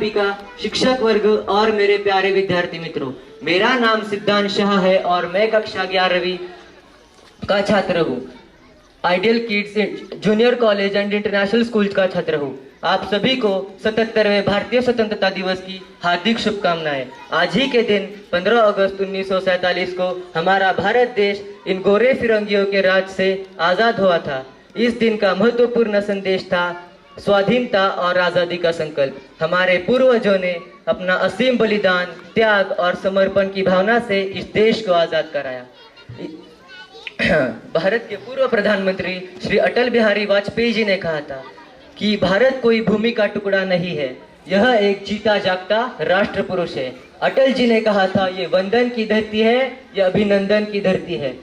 अध्यापिका, शिक्षक वर्ग और मेरे प्यारे विद्यार्थी मित्रों, मेरा नाम सिद्धांत शाह है और मैं कक्षा 11वीं का छात्र हूँ। Ideal kids junior college and international school का छात्र हूँ। आप सभी को 77वें भारतीय स्वतंत्रता दिवस की हार्दिक शुभकामनाएं। आज ही के दिन 15 अगस्त 1947 को हमारा भारत देश इन गोरे फिरंगियों के राज से आज़ाद हुआ था। इस दिन का महत्वपूर्ण संदेश था स्वाधीनता और आज़ादी का संकल्प। हमारे पूर्वजों ने अपना असीम बलिदान, त्याग और समर्पण की भावना से इस देश को आज़ाद कराया। भारत के पूर्व प्रधानमंत्री श्री अटल बिहारी वाजपेयी जी ने कहा था कि भारत कोई भूमि का टुकड़ा नहीं है, यह एक जीता जागता राष्ट्र पुरुष है। अटल जी ने कहा था, ये वंदन की धरती है, यह अभिनंदन की धरती है।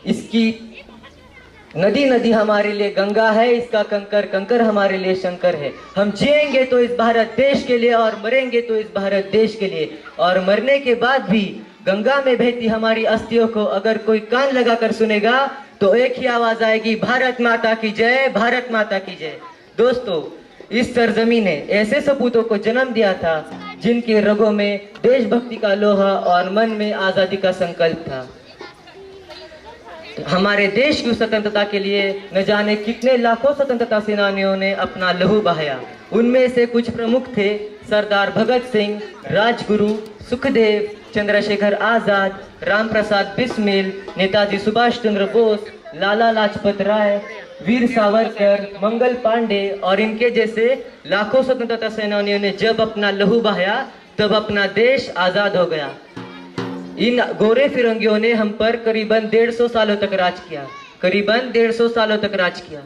इसकी नदी नदी हमारे लिए गंगा है, इसका कंकर कंकर हमारे लिए शंकर है। हम जिएंगे तो इस भारत देश के लिए और मरेंगे तो इस भारत देश के लिए। और मरने के बाद भी गंगा में बहती हमारी अस्थियों को अगर कोई कान लगाकर सुनेगा तो एक ही आवाज आएगी, भारत माता की जय, भारत माता की जय। दोस्तों, इस सरजमीन ने ऐसे सपूतों को जन्म दिया था जिनके रगों में देशभक्ति का लोहा और मन में आजादी का संकल्प था। हमारे देश की स्वतंत्रता के लिए न जाने कितने लाखों स्वतंत्रता सेनानियों ने अपना लहू बहाया। उनमें से कुछ प्रमुख थे सरदार भगत सिंह, राजगुरु, सुखदेव, चंद्रशेखर आजाद, राम प्रसाद बिस्मिल, नेताजी सुभाष चंद्र बोस, लाला लाजपत राय, वीर सावरकर, मंगल पांडे और इनके जैसे लाखों स्वतंत्रता सेनानियों ने जब अपना लहू बहाया तब अपना देश आजाद हो गया। इन गोरे फिरंगियों ने हम पर करीबन 150 सालों तक राज किया, करीबन 150 सालों तक राज किया।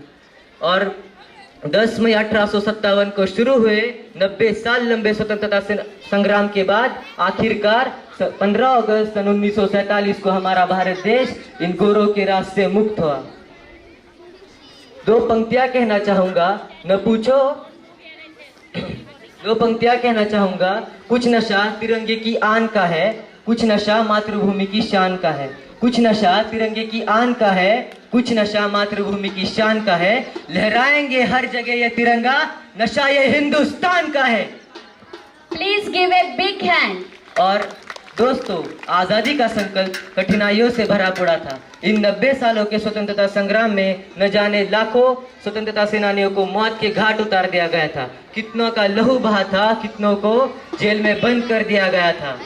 और 10 मई 1857 को शुरू हुए 90 साल लंबे स्वतंत्रता संग्राम के बाद आखिरकार 15 अगस्त सन 1947 को हमारा भारत देश इन गोरों के राज से मुक्त हुआ। दो पंक्तियां कहना चाहूंगा, न पूछो। दो पंक्तियां कहना चाहूंगा, कुछ नशा तिरंगे की आन का है, कुछ नशा मातृभूमि की शान का है। कुछ नशा तिरंगे की आन का है, कुछ नशा मातृभूमि की शान का है। लहराएंगे हर जगह ये तिरंगा, नशा ये हिंदुस्तान का है। Please give a big hand. और दोस्तों, आजादी का संकल्प कठिनाइयों से भरा पड़ा था। इन 90 सालों के स्वतंत्रता संग्राम में न जाने लाखों स्वतंत्रता सेनानियों को मौत के घाट उतार दिया गया था, कितनों का लहू बहा था, कितनों को जेल में बंद कर दिया गया था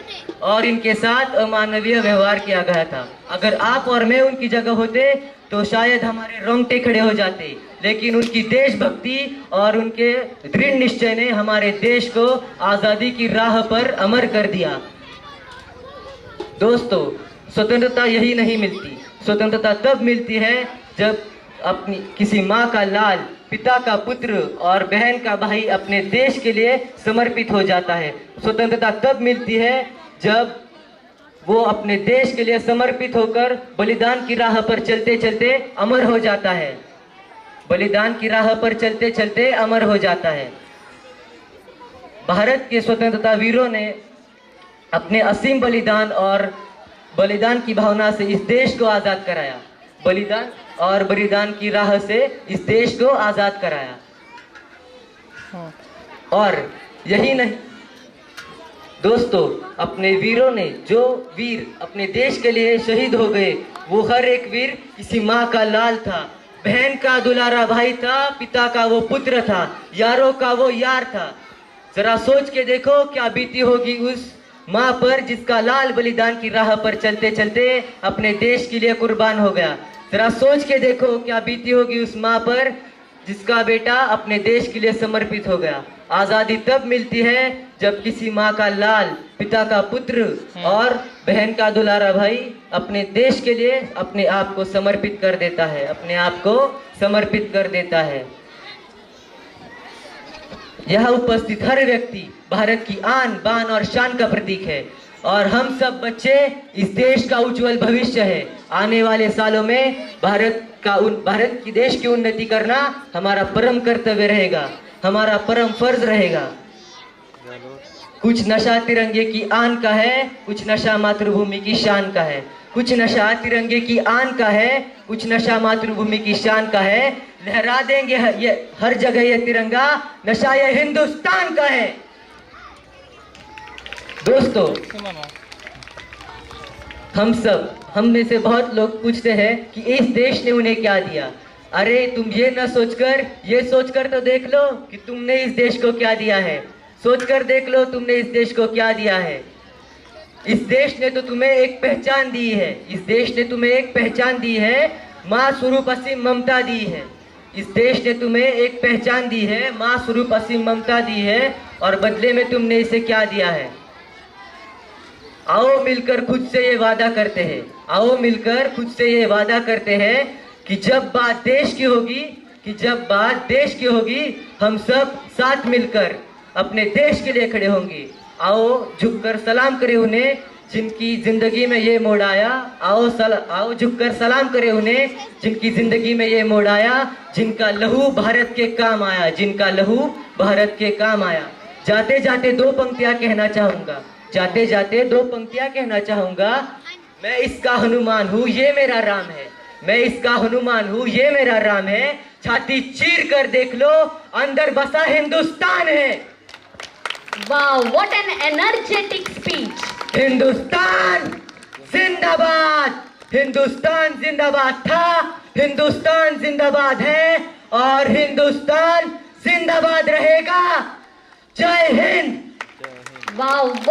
और इनके साथ अमानवीय व्यवहार किया गया था। अगर आप और मैं उनकी जगह होते तो शायद हमारे रोंगटे खड़े हो जाते, लेकिन उनकी देशभक्ति और उनके दृढ़ निश्चय ने हमारे देश को आजादी की राह पर अमर कर दिया। दोस्तों, स्वतंत्रता यही नहीं मिलती। स्वतंत्रता तब मिलती है जब अपनी किसी माँ का लाल, पिता का पुत्र और बहन का भाई अपने देश के लिए समर्पित हो जाता है। स्वतंत्रता तब मिलती है जब वो अपने देश के लिए समर्पित होकर बलिदान की राह पर चलते चलते अमर हो जाता है। बलिदान की राह पर चलते चलते अमर हो जाता है। भारत के स्वतंत्रता वीरों ने अपने असीम बलिदान और बलिदान की भावना से इस देश को आजाद कराया। बलिदान और बलिदान की राह से इस देश को आजाद कराया। और यही नहीं दोस्तों, अपने वीरों ने, जो वीर अपने देश के लिए शहीद हो गए, वो हर एक वीर किसी माँ का लाल था, बहन का दुलारा भाई था, पिता का वो पुत्र था, यारों का वो यार था। जरा सोच के देखो क्या बीती होगी उस माँ पर जिसका लाल बलिदान की राह पर चलते चलते अपने देश के लिए कुर्बान हो गया। जरा सोच के देखो क्या बीती होगी उस माँ पर जिसका बेटा अपने देश के लिए समर्पित हो गया। आजादी तब मिलती है जब किसी माँ का लाल, पिता का पुत्र और बहन का दुलारा भाई अपने देश के लिए अपने आप को समर्पित कर देता है, अपने आप को समर्पित कर देता है। यह उपस्थित हर व्यक्ति भारत की आन, बान और शान का प्रतीक है और हम सब बच्चे इस देश का उज्जवल भविष्य है। आने वाले सालों में भारत की देश की उन्नति करना हमारा परम कर्तव्य रहेगा, हमारा परम फर्ज रहेगा। कुछ नशा तिरंगे की आन का है, कुछ नशा मातृभूमि की शान का है। कुछ नशा तिरंगे की आन का है, कुछ नशा मातृभूमि की शान का है। लहरा देंगे ये हर जगह ये तिरंगा, नशा ये हिंदुस्तान का है। दोस्तों, हम में से बहुत लोग पूछते हैं कि इस देश ने उन्हें क्या दिया। अरे तुम ये सोचकर तो देख लो कि तुमने इस देश को क्या दिया है। सोचकर देख लो तुमने इस देश को क्या दिया है। इस देश ने तो तुम्हें एक पहचान दी है। इस देश ने तुम्हें एक पहचान दी है, माँ स्वरूप असीम ममता दी है। इस देश ने तुम्हें एक पहचान दी है, माँ स्वरूप असीम ममता दी है, और बदले में तुमने इसे क्या दिया है। आओ मिलकर खुद से ये वादा करते हैं, आओ मिलकर खुद से ये वादा करते हैं कि जब बात देश की होगी हम सब साथ मिलकर अपने देश के लिए खड़े होंगे। आओ झुककर सलाम करें उन्हें जिनकी जिंदगी में ये मोड़ आया। आओ झुककर सलाम करें उन्हें जिनकी जिंदगी में ये मोड़ आया, जिनका लहू भारत के काम आया, जिनका लहू भारत के काम आया। जाते जाते दो पंक्तियां कहना चाहूंगा। मैं इसका हनुमान हूँ, ये मेरा राम है। मैं इसका हनुमान हूँ, ये मेरा राम है। छाती चीर कर देख लो, अंदर बसा हिंदुस्तान है। Wow, what an energetic speech. Hindustan जिंदाबाद, हिंदुस्तान जिंदाबाद था, हिंदुस्तान जिंदाबाद है, और हिंदुस्तान जिंदाबाद रहेगा। जय हिंद। Wow, what